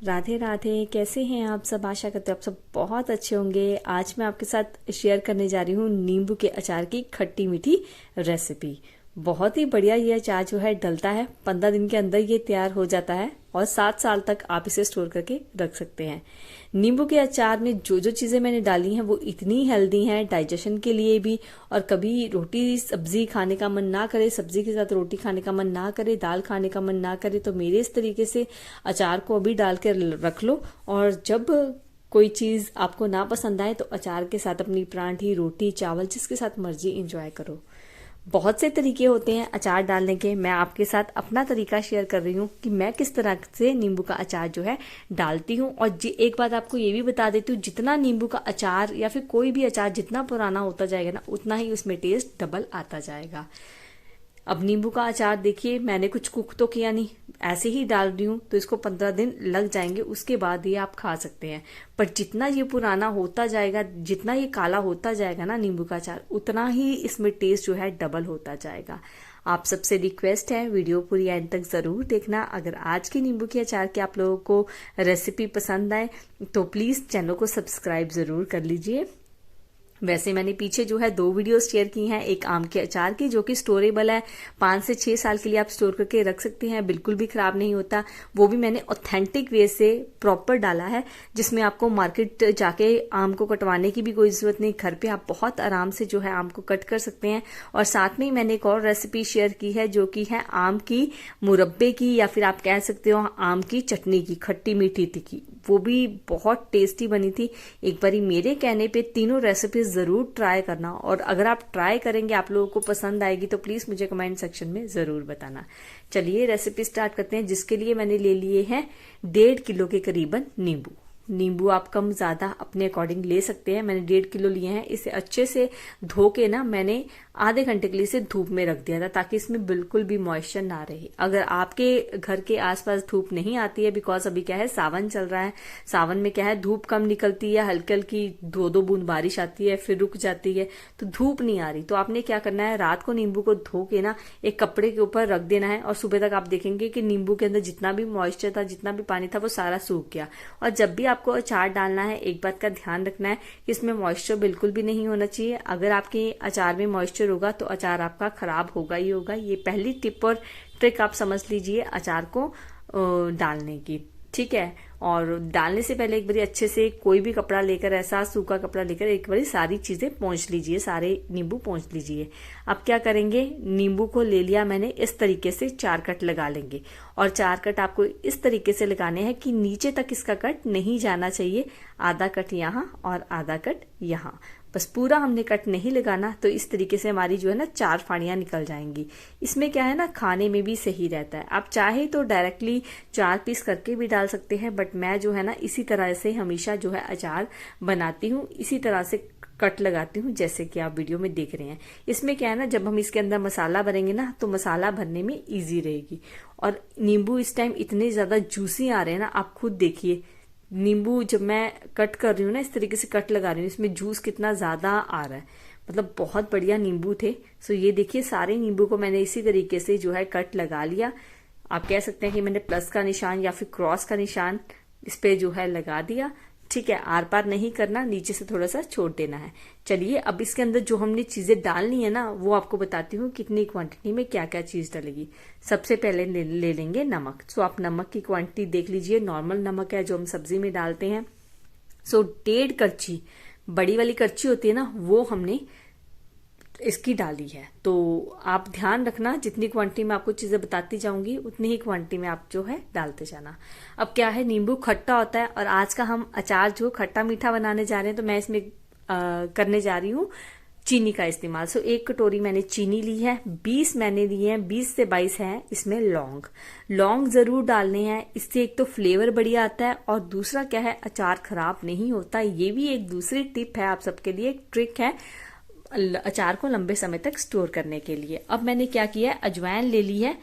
राधे राधे। कैसे हैं आप सब? आशा करते हैं आप सब बहुत अच्छे होंगे। आज मैं आपके साथ शेयर करने जा रही हूँ नींबू के अचार की खट्टी मीठी रेसिपी। बहुत ही बढ़िया ये अचार जो है डलता है, 15 दिन के अंदर ये तैयार हो जाता है और 7 साल तक आप इसे स्टोर करके रख सकते हैं। नींबू के अचार में जो जो चीज़ें मैंने डाली हैं वो इतनी हेल्दी हैं डाइजेशन के लिए भी। और कभी रोटी सब्जी खाने का मन ना करे, सब्जी के साथ रोटी खाने का मन ना करे, दाल खाने का मन ना करे, तो मेरे इस तरीके से अचार को अभी डाल के रख लो। और जब कोई चीज़ आपको ना पसंद आए तो अचार के साथ अपनी परांठी, रोटी, चावल जिसके साथ मर्जी इंजॉय करो। बहुत से तरीके होते हैं अचार डालने के। मैं आपके साथ अपना तरीका शेयर कर रही हूँ कि मैं किस तरह से नींबू का अचार जो है डालती हूँ। और एक बात आपको ये भी बता देती हूँ, जितना नींबू का अचार या फिर कोई भी अचार जितना पुराना होता जाएगा ना, उतना ही उसमें टेस्ट डबल आता जाएगा। अब नींबू का अचार देखिए, मैंने कुछ कुक तो किया नहीं, ऐसे ही डाल रही हूँ, तो इसको 15 दिन लग जाएंगे, उसके बाद ये आप खा सकते हैं। पर जितना ये पुराना होता जाएगा, जितना ये काला होता जाएगा ना नींबू का अचार, उतना ही इसमें टेस्ट जो है डबल होता जाएगा। आप सबसे रिक्वेस्ट है वीडियो पूरी एंड तक जरूर देखना। अगर आज की नींबू के अचार की आप लोगों को रेसिपी पसंद आए तो प्लीज चैनल को सब्सक्राइब जरूर कर लीजिए। वैसे मैंने पीछे जो है 2 वीडियोस शेयर की हैं, एक आम के अचार की जो कि स्टोरेबल है, 5 से 6 साल के लिए आप स्टोर करके रख सकते हैं, बिल्कुल भी खराब नहीं होता। वो भी मैंने ऑथेंटिक वे से प्रॉपर डाला है, जिसमें आपको मार्केट जाके आम को कटवाने की भी कोई जरूरत नहीं, घर पे आप बहुत आराम से जो है आम को कट कर सकते हैं। और साथ में ही मैंने एक और रेसिपी शेयर की है जो कि है आम की मुरब्बे की, या फिर आप कह सकते हो आम की चटनी की, खट्टी मीठी तीखी। वो भी बहुत टेस्टी बनी थी। एक बारी मेरे कहने पे तीनों रेसिपीज जरूर ट्राई करना, और अगर आप ट्राई करेंगे आप लोगों को पसंद आएगी तो प्लीज मुझे कमेंट सेक्शन में जरूर बताना। चलिए रेसिपी स्टार्ट करते हैं, जिसके लिए मैंने ले लिए हैं 1.5 किलो के करीबन नींबू। नींबू आप कम ज्यादा अपने अकॉर्डिंग ले सकते हैं। मैंने 1.5 किलो लिए हैं। इसे अच्छे से धो के ना मैंने आधे घंटे के लिए इसे धूप में रख दिया था, ताकि इसमें बिल्कुल भी मॉइस्चर ना रहे। अगर आपके घर के आसपास धूप नहीं आती है, बिकॉज अभी क्या है सावन चल रहा है, सावन में क्या है धूप कम निकलती है, हल्की हल्की 2-2 बूंद बारिश आती है फिर रुक जाती है, तो धूप नहीं आ रही, तो आपने क्या करना है, रात को नींबू को धो के ना एक कपड़े के ऊपर रख देना है, और सुबह तक आप देखेंगे कि नींबू के अंदर जितना भी मॉइस्चर था, जितना भी पानी था, वो सारा सूख गया। और जब भी आपको अचार डालना है, एक बात का ध्यान रखना है कि इसमें मॉइस्चर बिल्कुल भी नहीं होना चाहिए। अगर आपके अचार में मॉइस्चर होगा तो अचार आपका खराब होगा ही होगा। ये पहली टिप और ट्रिक आप समझ लीजिए अचार को डालने की, ठीक है। और डालने से पहले एक बारी अच्छे से कोई भी कपड़ा लेकर, ऐसा सूखा कपड़ा लेकर एक बारी सारी चीजें पोंछ लीजिए, सारे नींबू पोंछ लीजिए। अब क्या करेंगे, नींबू को ले लिया मैंने, इस तरीके से 4 कट लगा लेंगे। और 4 कट आपको इस तरीके से लगाने हैं कि नीचे तक इसका कट नहीं जाना चाहिए, आधा कट यहाँ और आधा कट यहाँ, बस पूरा हमने कट नहीं लगाना। तो इस तरीके से हमारी जो है ना 4 फाड़ियां निकल जाएंगी। इसमें क्या है ना, खाने में भी सही रहता है। आप चाहे तो डायरेक्टली 4 पीस करके भी डाल सकते हैं, बट मैं जो है ना इसी तरह से हमेशा जो है अचार बनाती हूँ, इसी तरह से कट लगाती हूँ, जैसे कि आप वीडियो में देख रहे हैं। इसमें क्या है ना, जब हम इसके अंदर मसाला भरेंगे ना, तो मसाला भरने में इजी रहेगी। और नींबू इस टाइम इतने ज्यादा जूसी आ रहे हैं ना, आप खुद देखिए। नींबू जब मैं कट कर रही हूँ ना, इस तरीके से कट लगा रही हूँ, इसमें जूस कितना ज्यादा आ रहा है, मतलब बहुत बढ़िया नींबू थे। सो ये देखिए सारे नींबू को मैंने इसी तरीके से जो है कट लगा लिया। आप कह सकते हैं कि मैंने प्लस का निशान या फिर क्रॉस का निशान इस पे जो है लगा दिया, ठीक है। आर पार नहीं करना, नीचे से थोड़ा सा छोड़ देना है। चलिए अब इसके अंदर जो हमने चीजें डालनी है ना, वो आपको बताती हूँ कितनी क्वांटिटी में क्या क्या चीज डलेगी। सबसे पहले ले लेंगे नमक। सो आप नमक की क्वांटिटी देख लीजिए, नॉर्मल नमक है जो हम सब्जी में डालते हैं। सो 1.5 करछी, बड़ी वाली करछी होती है ना, वो हमने इसकी डाली है। तो आप ध्यान रखना, जितनी क्वांटिटी में आपको चीजें बताती जाऊंगी उतनी ही क्वांटिटी में आप जो है डालते जाना। अब क्या है, नींबू खट्टा होता है, और आज का हम अचार जो खट्टा मीठा बनाने जा रहे हैं, तो मैं इसमें करने जा रही हूँ चीनी का इस्तेमाल। सो 1 कटोरी मैंने चीनी ली है, 20 मैंने लिए हैं, 20 से 22 है इसमें लौंग। लौंग जरूर डालने हैं, इससे एक तो फ्लेवर बढ़िया आता है, और दूसरा क्या है, अचार खराब नहीं होता। ये भी एक दूसरी टिप है आप सबके लिए, एक ट्रिक है अचार को लंबे समय तक स्टोर करने के लिए। अब मैंने क्या किया है, अजवाइन ले ली है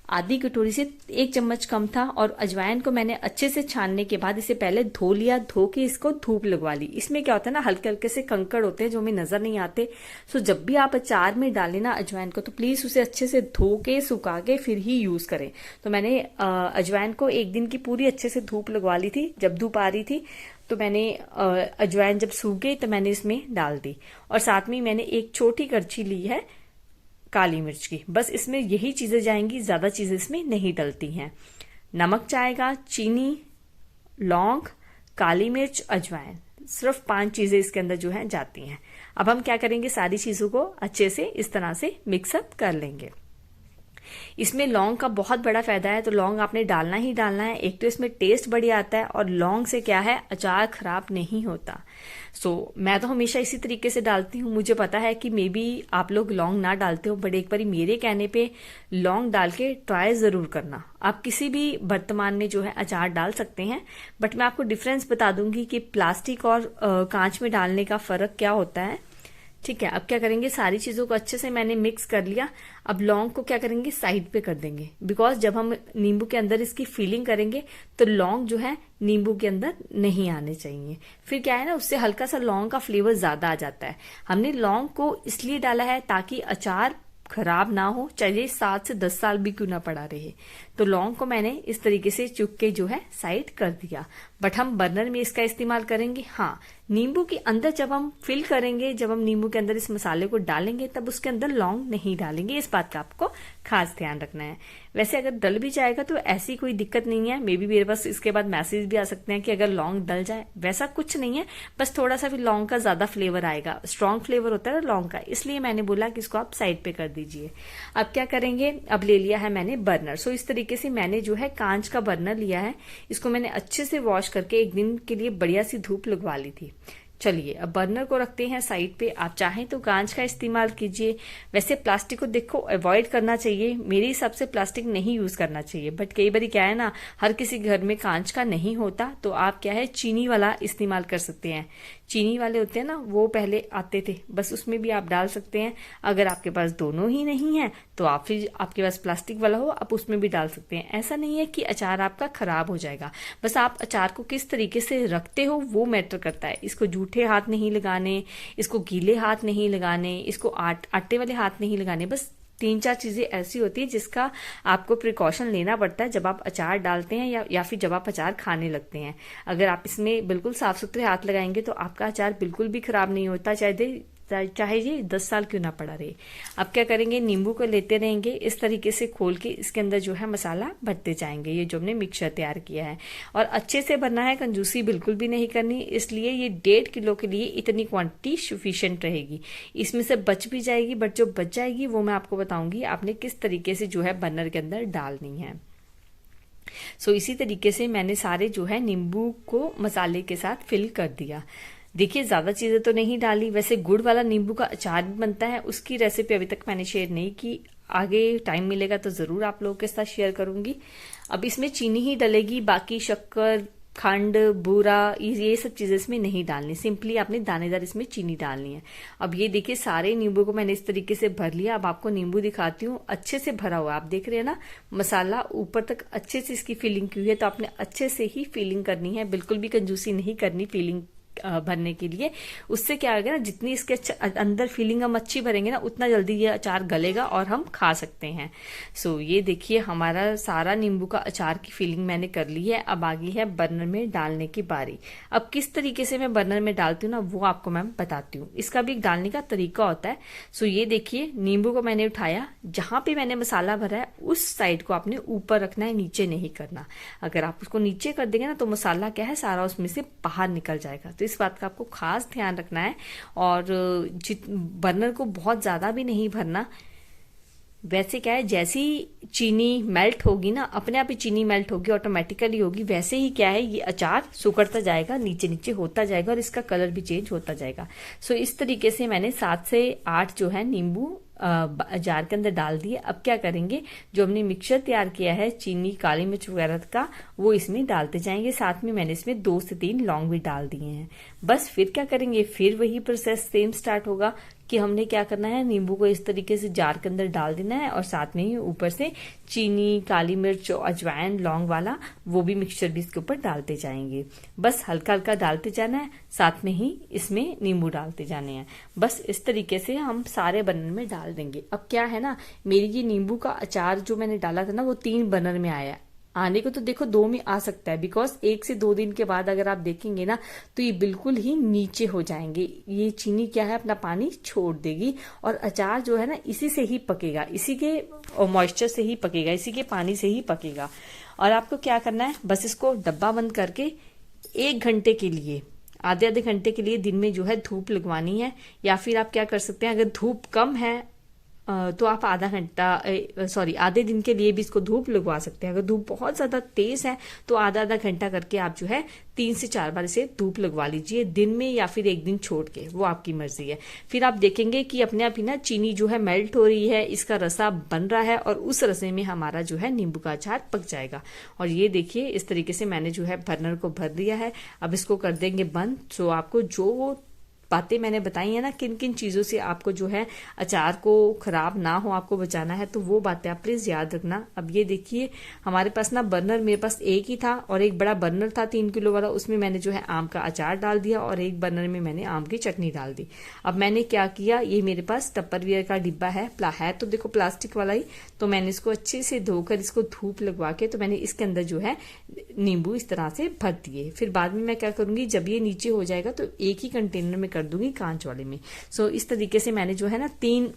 आधी कटोरी से 1 चम्मच कम था। और अजवाइन को मैंने अच्छे से छानने के बाद इसे पहले धो लिया, धो के इसको धूप लगवा ली। इसमें क्या होता है ना, हल्के हल्के से कंकड़ होते हैं जो हमें नजर नहीं आते। सो जब भी आप अचार में डालें ना अजवाइन को, तो प्लीज उसे अच्छे से धो के सुखा के फिर ही यूज करें। तो मैंने अजवाइन को 1 दिन की पूरी अच्छे से धूप लगवा ली थी। जब धूप आ रही थी तो मैंने अजवाइन जब सूख गई तो मैंने इसमें डाल दी। और साथ में मैंने एक छोटी करछी ली है काली मिर्च की। बस इसमें यही चीजें जाएंगी, ज्यादा चीजें इसमें नहीं डलती हैं। नमक जाएगा, चीनी, लौंग, काली मिर्च, अजवाइन, सिर्फ 5 चीजें इसके अंदर जो है जाती हैं। अब हम क्या करेंगे, सारी चीजों को अच्छे से इस तरह से मिक्सअप कर लेंगे। इसमें लौंग का बहुत बड़ा फायदा है, तो लौंग आपने डालना ही डालना है। एक तो इसमें टेस्ट बढ़िया आता है और लौंग से क्या है, अचार खराब नहीं होता। मैं तो हमेशा इसी तरीके से डालती हूँ। मुझे पता है कि मे बी आप लोग लौंग ना डालते हो, बट एक बारी मेरे कहने पे लौंग डाल के ट्राई जरूर करना। आप किसी भी बर्तमान में जो है अचार डाल सकते हैं, बट मैं आपको डिफरेंस बता दूंगी कि प्लास्टिक और कांच में डालने का फर्क क्या होता है। ठीक है, अब क्या करेंगे, सारी चीजों को अच्छे से मैंने मिक्स कर लिया। अब लौंग को क्या करेंगे, साइड पे कर देंगे, बिकॉज जब हम नींबू के अंदर इसकी फीलिंग करेंगे तो लौंग जो है नींबू के अंदर नहीं आने चाहिए। फिर क्या है ना, उससे हल्का सा लौंग का फ्लेवर ज्यादा आ जाता है। हमने लौंग को इसलिए डाला है ताकि अचार खराब ना हो, चाहे 7 से 10 साल भी क्यों ना पड़ा रहे। तो लौंग को मैंने इस तरीके से चुक के जो है साइड कर दिया। बट हम बर्नर में इसका इस्तेमाल करेंगे। हाँ, नींबू के अंदर जब हम फिल करेंगे, जब हम नींबू के अंदर इस मसाले को डालेंगे, तब उसके अंदर लौंग नहीं डालेंगे। इस बात का आपको खास ध्यान रखना है। वैसे अगर डल भी जाएगा तो ऐसी कोई दिक्कत नहीं है। मे बी मेरे पास इसके बाद मैसेज भी आ सकते हैं कि अगर लौंग डल जाए, वैसा कुछ नहीं है। बस थोड़ा सा फिर लौंग का ज्यादा फ्लेवर आएगा, स्ट्रॉन्ग फ्लेवर होता है ना लौंग का, इसलिए मैंने बोला कि इसको आप साइड पे कर दीजिए। अब क्या करेंगे, अब ले लिया है मैंने बर्नर। इस तरीके से मैंने जो है कांच का बर्नर लिया है। इसको मैंने अच्छे से वॉश करके 1 दिन के लिए बढ़िया सी धूप लगवा ली थी। चलिए अब बर्नर को रखते हैं साइड पे। आप चाहें तो कांच का इस्तेमाल कीजिए। वैसे प्लास्टिक को देखो अवॉइड करना चाहिए, मेरे हिसाब से प्लास्टिक नहीं यूज करना चाहिए। बट कई बार क्या है ना, हर किसी घर में कांच का नहीं होता, तो आप क्या है चीनी वाला इस्तेमाल कर सकते हैं। चीनी वाले होते हैं ना, वो पहले आते थे, बस उसमें भी आप डाल सकते हैं। अगर आपके पास दोनों ही नहीं है तो आप फिर आपके पास प्लास्टिक वाला हो, आप उसमें भी डाल सकते हैं। ऐसा नहीं है कि अचार आपका खराब हो जाएगा, बस आप अचार को किस तरीके से रखते हो वो मैटर करता है। इसको जूठे हाथ नहीं लगाने, इसको गीले हाथ नहीं लगाने, इसको आटे वाले हाथ नहीं लगाने। बस 3-4 चीजें ऐसी होती है जिसका आपको प्रिकॉशन लेना पड़ता है जब आप अचार डालते हैं या फिर जब आप अचार खाने लगते हैं। अगर आप इसमें बिल्कुल साफ सुथरे हाथ लगाएंगे तो आपका अचार बिल्कुल भी खराब नहीं होता, चाहे ये 10 साल क्यों ना पड़ा रहे। अब क्या करेंगे, नींबू को लेते रहेंगे, इस तरीके से खोल के इसके अंदर जो है मसाला भरते जाएंगे। ये जो हमने मिक्सचर तैयार किया है, और अच्छे से भरना है, कंजूसी बिल्कुल भी नहीं करनी। इसलिए ये 1.5 किलो के लिए इतनी क्वांटिटी सफिशिएंट रहेगी। इसमें से बच भी जाएगी, बट जो बच जाएगी वो मैं आपको बताऊंगी आपने किस तरीके से जो है बर्नर के अंदर डालनी है। इसी तरीके से मैंने सारे जो है नींबू को मसाले के साथ फिल कर दिया। देखिए ज्यादा चीजें तो नहीं डाली। वैसे गुड़ वाला नींबू का अचार भी बनता है, उसकी रेसिपी अभी तक मैंने शेयर नहीं की। आगे टाइम मिलेगा तो जरूर आप लोगों के साथ शेयर करूंगी। अब इसमें चीनी ही डलेगी, बाकी शक्कर, खंड, बूरा, ये सब चीजें इसमें नहीं डालनी। सिंपली आपने दानेदार इसमें चीनी डालनी है। अब ये देखिए सारे नींबू को मैंने इस तरीके से भर लिया। अब आपको नींबू दिखाती हूँ, अच्छे से भरा हुआ। आप देख रहे हैं ना, मसाला ऊपर तक अच्छे से इसकी फीलिंग की हुई है। तो आपने अच्छे से ही फीलिंग करनी है, बिल्कुल भी कंजूसी नहीं करनी फीलिंग भरने के लिए। उससे क्या होगा ना, जितनी इसके अंदर फीलिंग हम अच्छी भरेंगे ना, उतना जल्दी ये अचार गलेगा और हम खा सकते हैं। ये देखिए हमारा सारा नींबू का अचार की फीलिंग मैंने कर ली है। अब आ गई है बर्नर में डालने की बारी। अब किस तरीके से मैं बर्नर में डालती हूँ ना, वो आपको मैं बताती हूँ। इसका भी डालने का तरीका होता है। ये देखिए नींबू को मैंने उठाया, जहां पे मैंने मसाला भरा है उस साइड को आपने ऊपर रखना है, नीचे नहीं करना। अगर आप उसको नीचे कर देंगे ना तो मसाला क्या है सारा उसमें से बाहर निकल जाएगा। तो इस बात का आपको खास ध्यान रखना है। और बर्नर को बहुत ज्यादा भी नहीं भरना। वैसे क्या है, जैसी चीनी मेल्ट होगी ना, अपने आप ही चीनी मेल्ट होगी, ऑटोमेटिकली होगी। वैसे ही क्या है, ये अचार सुकड़ता जाएगा, नीचे नीचे होता जाएगा और इसका कलर भी चेंज होता जाएगा। इस तरीके से मैंने 7 से 8 जो है नींबू जार के अंदर डाल दिए। अब क्या करेंगे, जो हमने मिक्सचर तैयार किया है चीनी, काली मिर्च वगैरह का, वो इसमें डालते जाएंगे। साथ में मैंने इसमें 2 से 3 लौंग भी डाल दिए हैं। बस फिर क्या करेंगे, फिर वही प्रोसेस सेम स्टार्ट होगा। कि हमने क्या करना है, नींबू को इस तरीके से जार के अंदर डाल देना है और साथ में ही ऊपर से चीनी, काली मिर्च, अजवाइन, लौंग वाला वो भी मिक्सचर भी इसके ऊपर डालते जाएंगे। बस हल्का हल्का डालते जाना है, साथ में ही इसमें नींबू डालते जाने हैं। बस इस तरीके से हम सारे बर्नर में डाल देंगे। अब क्या है ना, मेरी ये नींबू का अचार जो मैंने डाला था ना, वो 3 बर्नर में आया। आने को तो देखो 2 में आ सकता है, बिकॉज 1 से 2 दिन के बाद अगर आप देखेंगे ना तो ये बिल्कुल ही नीचे हो जाएंगे। ये चीनी क्या है, अपना पानी छोड़ देगी और अचार जो है ना इसी से ही पकेगा, इसी के मॉइस्चर से ही पकेगा, इसी के पानी से ही पकेगा। और आपको क्या करना है, बस इसको डब्बा बंद करके 1 घंटे के लिए, आधे आधे घंटे के लिए दिन में जो है धूप लगवानी है। या फिर आप क्या कर सकते हैं, अगर धूप कम है तो आप आधे दिन के लिए भी इसको धूप लगवा सकते हैं। अगर धूप बहुत ज्यादा तेज है तो आधा आधा घंटा करके आप जो है 3 से 4 बार इसे धूप लगवा लीजिए, दिन में या फिर 1 दिन छोड़ के, वो आपकी मर्जी है। फिर आप देखेंगे कि अपने आप ही ना चीनी जो है मेल्ट हो रही है, इसका रसा बन रहा है और उस रसे में हमारा जो है नींबू का अचार पक जाएगा। और ये देखिए इस तरीके से मैंने जो है बर्नर को भर दिया है। अब इसको कर देंगे बंद। सो आपको जो बातें मैंने बताई है ना, किन किन चीजों से आपको जो है अचार को खराब ना हो, आपको बचाना है, तो वो बातें आप प्लीज याद रखना। अब ये देखिए हमारे पास ना बर्नर, मेरे पास एक ही था और एक बड़ा बर्नर था 3 किलो वाला, उसमें मैंने जो है आम का अचार डाल दिया और एक बर्नर में मैंने आम की चटनी डाल दी। अब मैंने क्या किया, ये मेरे पास टपरवेयर का डिब्बा है तो देखो प्लास्टिक वाला ही, तो मैंने इसको अच्छे से धोकर इसको धूप लगवा के तो मैंने इसके अंदर जो है नींबू इस तरह से भर दिए। फिर बाद में मैं क्या करूंगी, जब ये नीचे हो जाएगा तो एक ही कंटेनर में कर दूंगी, कांच वाले में। सो इस तरीके से मैंने जो है ना 3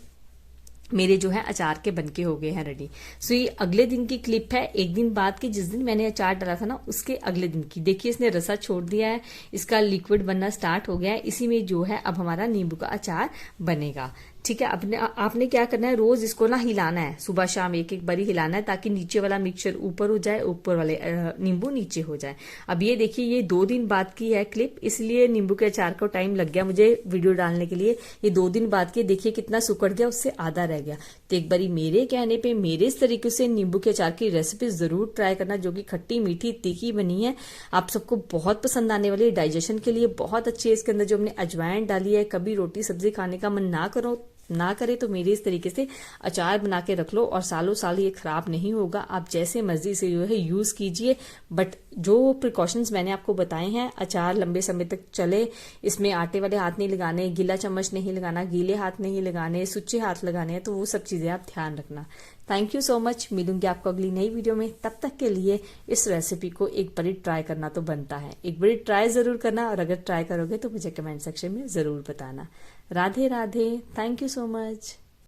मेरे जो है अचार के बनके हो गए हैं रेडी। सो ये अगले दिन की क्लिप है, 1 दिन बाद की, जिस दिन मैंने अचार डाला था ना उसके अगले दिन की। देखिए इसने रसा छोड़ दिया है, इसका लिक्विड बनना स्टार्ट हो गया है। इसी में जो है अब हमारा नींबू का अचार बनेगा। ठीक है, आपने क्या करना है, रोज इसको ना हिलाना है, सुबह शाम 1-1 बारी हिलाना है ताकि नीचे वाला मिक्सचर ऊपर हो जाए, ऊपर वाले नींबू नीचे हो जाए। अब ये देखिए ये 2 दिन बाद की है क्लिप, इसलिए नींबू के अचार को टाइम लग गया मुझे वीडियो डालने के लिए। ये 2 दिन बाद की, देखिए कितना सुकड़ गया, उससे आधा रह गया। तो एक बारी मेरे कहने पे मेरे इस तरीके से नींबू के अचार की रेसिपी जरूर ट्राई करना, जो कि खट्टी मीठी तीखी बनी है, आप सबको बहुत पसंद आने वाली है। डाइजेशन के लिए बहुत अच्छी है। इसके अंदर जो हमने अजवाइन डाली है, कभी रोटी सब्जी खाने का मन ना करे तो मेरे इस तरीके से अचार बना के रख लो और सालों साल ये खराब नहीं होगा। आप जैसे मर्जी से जो है यूज कीजिए, बट जो प्रिकॉशंस मैंने आपको बताए हैं, अचार लंबे समय तक चले। इसमें आटे वाले हाथ नहीं लगाने, गीला चम्मच नहीं लगाना, गीले हाथ नहीं लगाने, सुच्चे हाथ लगाने हैं, तो वो सब चीजें आप ध्यान रखना। Thank you so much. मिलूंगी आपको अगली नई वीडियो में। तब तक के लिए इस रेसिपी को एक बारी ट्राई करना तो बनता है, एक बारी ट्राई जरूर करना, और अगर ट्राई करोगे तो मुझे कमेंट सेक्शन में जरूर बताना। Radhe Radhe. Thank you so much.